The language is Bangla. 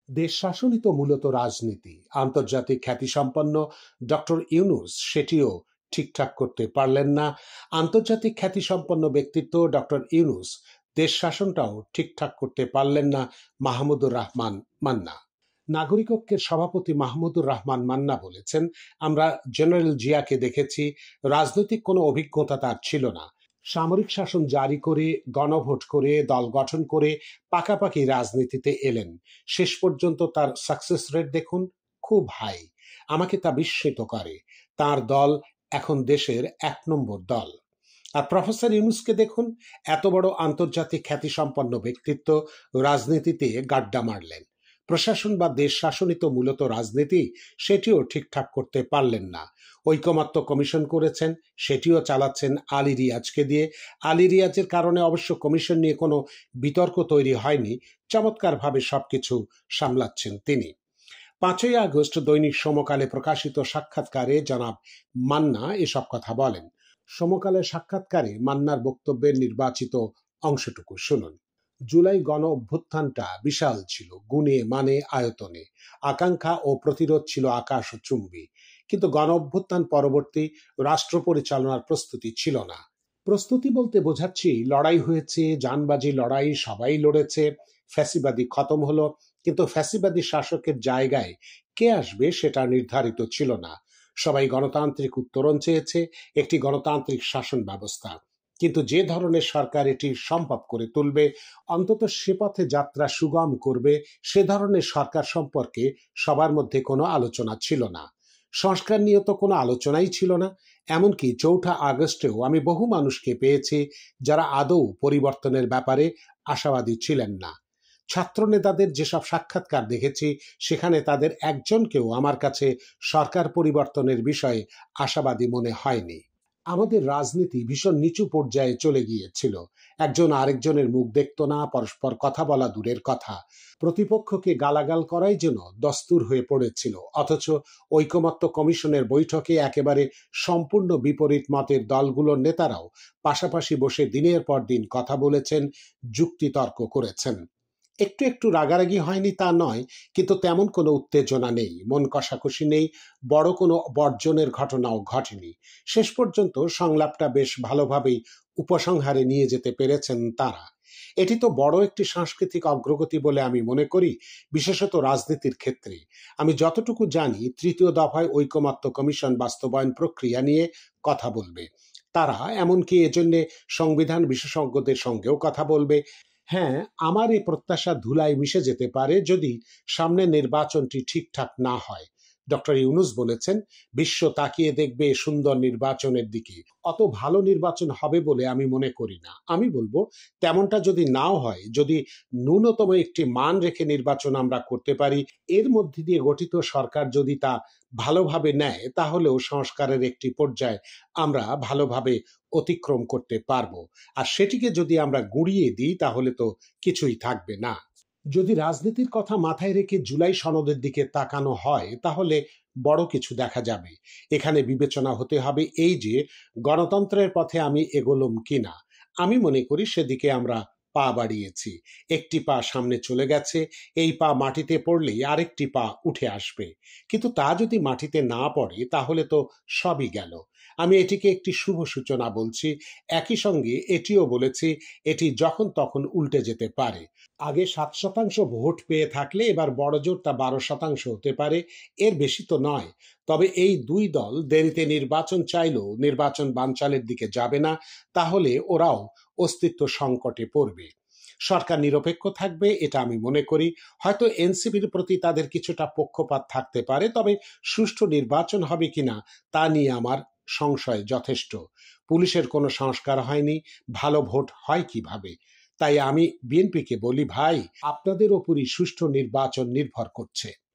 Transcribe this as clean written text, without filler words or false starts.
দেশ শাসনই তো মূলত রাজনীতি। আন্তর্জাতিক খ্যাতিসম্পন্ন ডক্টর ইউনূস সেটিও ঠিকঠাক করতে পারলেন না। আন্তর্জাতিক খ্যাতিসম্পন্ন ব্যক্তিত্ব ডক্টর ইউনূস দেশ শাসনটাও ঠিকঠাক করতে পারলেন না মাহমুদুর রহমান মান্না। নাগরিক ঐক্যের সভাপতি মাহমুদুর রহমান মান্না বলেছেন, আমরা জেনারেল জিয়াকে দেখেছি, রাজনৈতিক কোনো অভিজ্ঞতা তার ছিল না। সামরিক শাসন জারি করে, গণভোট করে, দল গঠন করে পাকাপাকি রাজনীতিতে এলেন। শেষ পর্যন্ত তার সাকসেস রেট দেখুন, খুব হাই। আমাকে তা বিস্মিত করে। তার দল এখন দেশের ১ নম্বর দল। আর প্রফেসর ইউনূসকে দেখুন, এত বড় আন্তর্জাতিক খ্যাতিসম্পন্ন ব্যক্তিত্ব রাজনীতিতে গাড্ডা মারলেন। প্রশাসন বা দেশ শাসনই তো মূলত রাজনীতি, সেটিও ঠিকঠাক করতে পারলেন না। ঐকমত্য কমিশন করেছেন, সেটিও চালাচ্ছেন আলী রিয়াজকে দিয়ে। আলী রিয়াজের কারণে অবশ্য কমিশন নিয়ে কোনো বিতর্ক তৈরি হয়নি, চমৎকারভাবে সবকিছু সামলাচ্ছেন তিনি। ৫ই আগস্ট দৈনিক সমকালে প্রকাশিত সাক্ষাৎকারে জনাব মান্না এসব কথা বলেন। সমকালের সাক্ষাৎকারে মান্নার বক্তব্যের নির্বাচিত অংশটুকু শুনুন। জুলাই গণ অভ্যুত্থানটা বিশাল ছিল, গুণে মানে আয়তনে। আকাঙ্ক্ষা ও প্রতিরোধ ছিল আকাশচুম্বী। কিন্তু গণ অভ্যুত্থান পরবর্তী রাষ্ট্র পরিচালনার প্রস্তুতি ছিল না। প্রস্তুতি বলতে বোঝাচ্ছি, লড়াই হয়েছে, জানবাজি লড়াই, সবাই লড়েছে, ফ্যাসিবাদী খতম হলো, কিন্তু ফ্যাসিবাদী শাসকের জায়গায় কে আসবে সেটা নির্ধারিত ছিল না। সবাই গণতান্ত্রিক উত্তরণ চেয়েছে, একটি গণতান্ত্রিক শাসন ব্যবস্থা। কিন্তু যে ধরনের সরকার এটি সম্ভব করে তুলবে, অন্তত সে পথে যাত্রা সুগম করবে, সে ধরনের সরকার সম্পর্কে সবার মধ্যে কোনো আলোচনা ছিল না। সংস্কার নিয়ে তো কোনো আলোচনাই ছিল না। এমনকি ৪ঠা আগস্টেও আমি বহু মানুষকে পেয়েছি যারা আদৌ পরিবর্তনের ব্যাপারে আশাবাদী ছিলেন না। ছাত্র নেতাদের যেসব সাক্ষাৎকার দেখেছি, সেখানে তাদের একজনকেও আমার কাছে সরকার পরিবর্তনের বিষয়ে আশাবাদী মনে হয়নি। আমাদের রাজনীতি ভীষণ নিচু পর্যায়ে চলে গিয়েছিল। একজন আরেকজনের মুখ দেখত না, পরস্পর কথা বলা দূরের কথা। প্রতিপক্ষকে গালাগাল করাই যেন দস্তুর হয়ে পড়েছিল। অথচ ঐকমত্য কমিশনের বৈঠকে একেবারে সম্পূর্ণ বিপরীত মতের দলগুলোর নেতারাও পাশাপাশি বসে দিনের পর দিন কথা বলেছেন, যুক্তিতর্ক করেছেন। একটু একটু রাগারাগি হয়নি তা নয়, কিন্তু তেমন কোনো উত্তেজনা নেই, মন কষাকষি নেই, বড় কোনো বর্জনের ঘটনাও ঘটেনি। শেষ পর্যন্ত সংলাপটা বেশ ভালোভাবেই উপসংহারে নিয়ে যেতে পেরেছেন তারা। এটি তো বড় একটি সাংস্কৃতিক অগ্রগতি বলে আমি মনে করি, বিশেষত রাজনীতির ক্ষেত্রে। আমি যতটুকু জানি, ৩য় দফায় ঐকমত্য কমিশন বাস্তবায়ন প্রক্রিয়া নিয়ে কথা বলবে। তারা এমনকি এজন্যে সংবিধান বিশেষজ্ঞদের সঙ্গেও কথা বলবে। হ্যাঁ, আমার এই প্রত্যাশা ধুলায় মিশে যেতে পারে যদি সামনে নির্বাচনটি ঠিকঠাক না হয়। ডক্টর ইউনূস বলেছেন, বিশ্ব তাকিয়ে দেখবে সুন্দর নির্বাচনের দিকে। অত ভালো নির্বাচন হবে বলে আমি মনে করি না। আমি বলবো, তেমনটা যদি নাও হয়, যদি ন্যূনতম একটি মান রেখে নির্বাচন আমরা করতে পারি, এর মধ্যে দিয়ে গঠিত সরকার যদি তা ভালোভাবে নেয়, তাহলেও সংস্কারের একটি পর্যায়ে আমরা ভালোভাবে অতিক্রম করতে পারবো। আর সেটিকে যদি আমরা গুঁড়িয়ে দিই, তাহলে তো কিছুই থাকবে না। যদি রাজনীতির কথা মাথায় রেখে জুলাই সনদের দিকে তাকানো হয়, তাহলে বড় কিছু দেখা যাবে। এখানে বিবেচনা হতে হবে এই যে, গণতন্ত্রের পথে আমি এগোলাম কিনা। আমি মনে করি সেদিকে আমরা পা বাড়িয়েছি। একটি পা সামনে চলে গেছে, এই পা মাটিতে পড়লেই আরেকটি পা উঠে আসবে। কিন্তু তা যদি মাটিতে না পড়ে, তাহলে তো সবই গেল। আমি এটিকে একটি শুভ সূচনা বলছি। একই সঙ্গে এটিও বলেছি, এটি যখন তখন উল্টে যেতে পারে। আগে ৭% ভোট পেয়ে থাকলে এবার বড়জোর তা ১২% হতে পারে, এর বেশি তো নয়। তবে এই দুই দল দেরিতে নির্বাচন চাইলেও নির্বাচন বানচালের দিকে যাবে না, তাহলে ওরাও অস্তিত্ব সংকটে পড়বে। সরকার নিরপেক্ষ থাকবে, এটা আমি মনে করি। হয়তো এনসিপির প্রতি তাদের কিছুটা পক্ষপাত থাকতে পারে, তবে সুষ্ঠু নির্বাচন হবে কিনা তা নিয়ে আমার সংশয় যথেষ্ট। পুলিশের কোনো সংস্কার হয়নি, ভালো ভোট হয় কিভাবে? তাই আমি বিএনপিকে বলি, ভাই, আপনাদের ওপরই সুষ্ঠু নির্বাচন নির্ভর করছে।